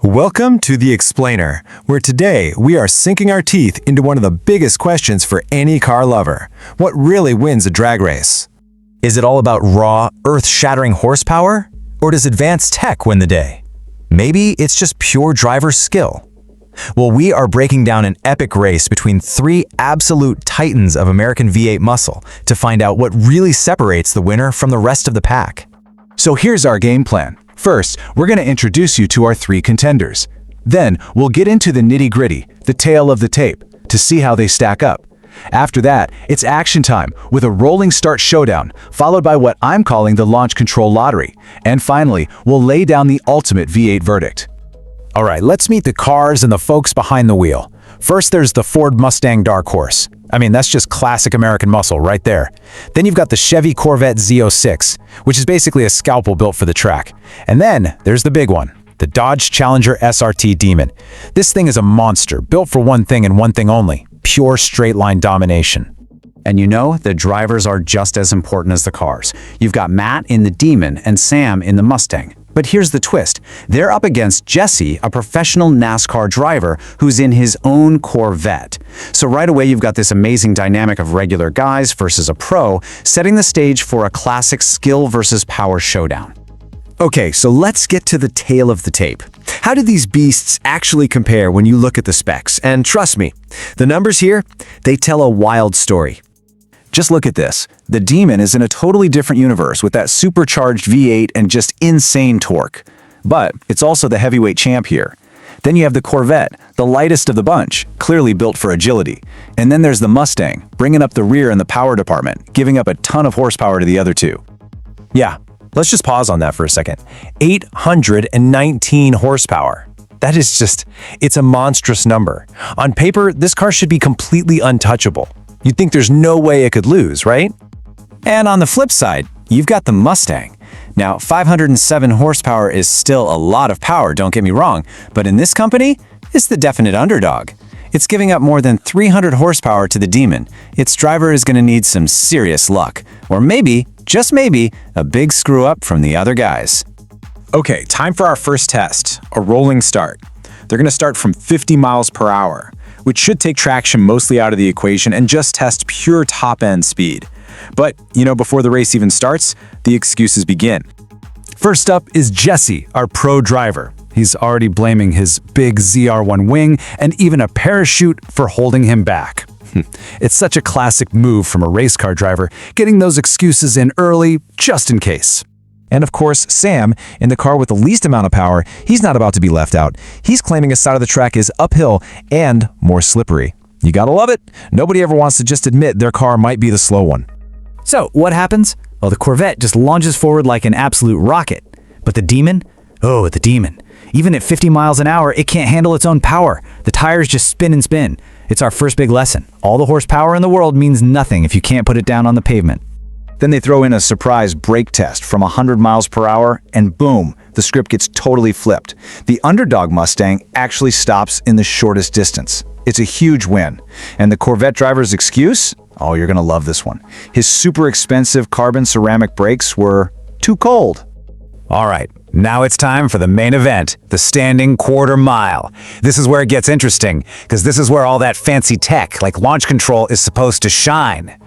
Welcome to The Explainer, where today we are sinking our teeth into one of the biggest questions for any car lover. What really wins a drag race? Is it all about raw, earth-shattering horsepower? Or does advanced tech win the day? Maybe it's just pure driver skill. Well, we are breaking down an epic race between three absolute titans of American V8 muscle to find out what really separates the winner from the rest of the pack. So here's our game plan. First, we're going to introduce you to our three contenders. Then, we'll get into the nitty-gritty, the tail of the tape, to see how they stack up. After that, it's action time with a rolling start showdown, followed by what I'm calling the launch control lottery. And finally, we'll lay down the ultimate V8 verdict. All right, let's meet the cars and the folks behind the wheel. First, there's the Ford Mustang Dark Horse. I mean, that's just classic American muscle right there. Then you've got the Chevy Corvette Z06, which is basically a scalpel built for the track. And then there's the big one, the Dodge Challenger SRT Demon. This thing is a monster, built for one thing and one thing only, pure straight-line domination. And you know, the drivers are just as important as the cars. You've got Matt in the Demon and Sam in the Mustang. But here's the twist. They're up against Jesse, a professional NASCAR driver who's in his own Corvette. So right away, you've got this amazing dynamic of regular guys versus a pro, setting the stage for a classic skill versus power showdown. Okay, so let's get to the tail of the tape. How do these beasts actually compare when you look at the specs? And trust me, the numbers here, they tell a wild story. Just look at this. The Demon is in a totally different universe with that supercharged V8 and just insane torque. But it's also the heavyweight champ here. Then you have the Corvette, the lightest of the bunch, clearly built for agility. And then there's the Mustang, bringing up the rear in the power department, giving up a ton of horsepower to the other two. Yeah, let's just pause on that for a second. 819 horsepower. That is just, it's a monstrous number. On paper, this car should be completely untouchable. You'd think there's no way it could lose, right? And on the flip side, you've got the Mustang. Now, 507 horsepower is still a lot of power, don't get me wrong, but in this company, it's the definite underdog. It's giving up more than 300 horsepower to the Demon. Its driver is going to need some serious luck, or maybe, just maybe, a big screw-up from the other guys. Okay, time for our first test, a rolling start. They're going to start from 50 miles per hour, which should take traction mostly out of the equation and just test pure top-end speed. But, you know, before the race even starts, the excuses begin. First up is Jesse, our pro driver. He's already blaming his big ZR1 wing and even a parachute for holding him back. It's such a classic move from a race car driver, getting those excuses in early just in case. And of course, Sam, in the car with the least amount of power, he's not about to be left out. He's claiming his side of the track is uphill and more slippery. You gotta love it. Nobody ever wants to just admit their car might be the slow one. So, what happens? Well, the Corvette just lunges forward like an absolute rocket. But the Demon? Oh, the Demon. Even at 50 miles an hour, it can't handle its own power. The tires just spin and spin. It's our first big lesson. All the horsepower in the world means nothing if you can't put it down on the pavement. Then they throw in a surprise brake test from 100 miles per hour, and boom, the script gets totally flipped. The underdog Mustang actually stops in the shortest distance. It's a huge win. And the Corvette driver's excuse? Oh, you're gonna love this one. His super expensive carbon ceramic brakes were too cold. All right, now it's time for the main event, the standing quarter mile. This is where it gets interesting, because this is where all that fancy tech, like launch control, is supposed to shine.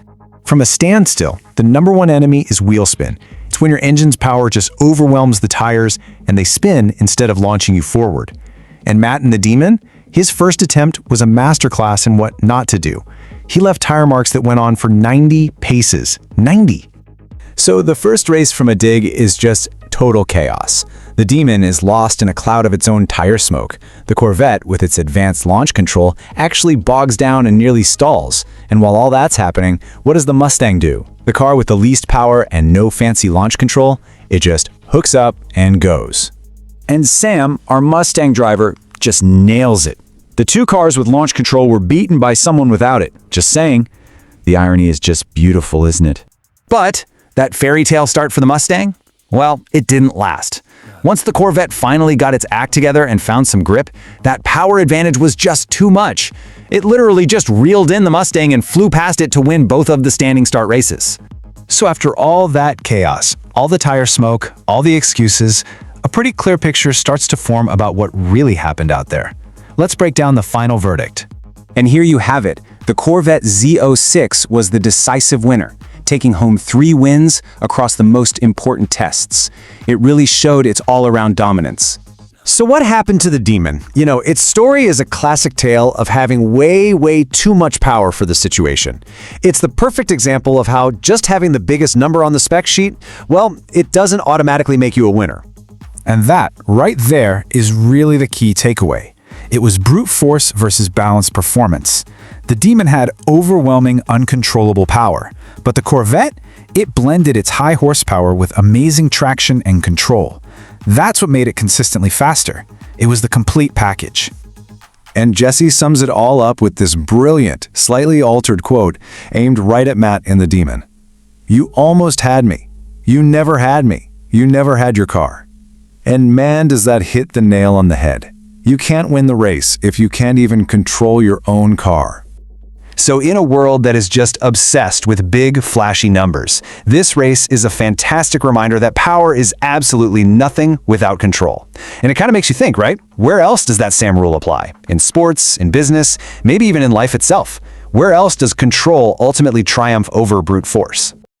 From a standstill, the number one enemy is wheel spin. It's when your engine's power just overwhelms the tires and they spin instead of launching you forward. And Matt in the Demon, his first attempt was a masterclass in what not to do. He left tire marks that went on for 90 paces. 90! So the first race from a dig is just total chaos. The Demon is lost in a cloud of its own tire smoke. The Corvette, with its advanced launch control, actually bogs down and nearly stalls. And while all that's happening, what does the Mustang do? The car with the least power and no fancy launch control, it just hooks up and goes. And Sam, our Mustang driver, just nails it. The two cars with launch control were beaten by someone without it. Just saying. The irony is just beautiful, isn't it? But that fairy tale start for the Mustang? Well, it didn't last. Once the Corvette finally got its act together and found some grip, that power advantage was just too much. It literally just reeled in the Mustang and flew past it to win both of the standing start races. So after all that chaos, all the tire smoke, all the excuses, a pretty clear picture starts to form about what really happened out there. Let's break down the final verdict. And here you have it. The Corvette Z06 was the decisive winner, taking home 3 wins across the most important tests. It really showed its all-around dominance. So what happened to the Demon? You know, its story is a classic tale of having way too much power for the situation. It's the perfect example of how just having the biggest number on the spec sheet, well, it doesn't automatically make you a winner. And that, right there, is really the key takeaway. It was brute force versus balanced performance. The Demon had overwhelming, uncontrollable power, but the Corvette, it blended its high horsepower with amazing traction and control. That's what made it consistently faster. It was the complete package. And Jesse sums it all up with this brilliant, slightly altered quote aimed right at Matt in the Demon. "You almost had me. You never had me. You never had your car." And man, does that hit the nail on the head. You can't win the race if you can't even control your own car. So in a world that is just obsessed with big, flashy numbers, this race is a fantastic reminder that power is absolutely nothing without control. And it kind of makes you think, right? Where else does that same rule apply? In sports, in business, maybe even in life itself? Where else does control ultimately triumph over brute force?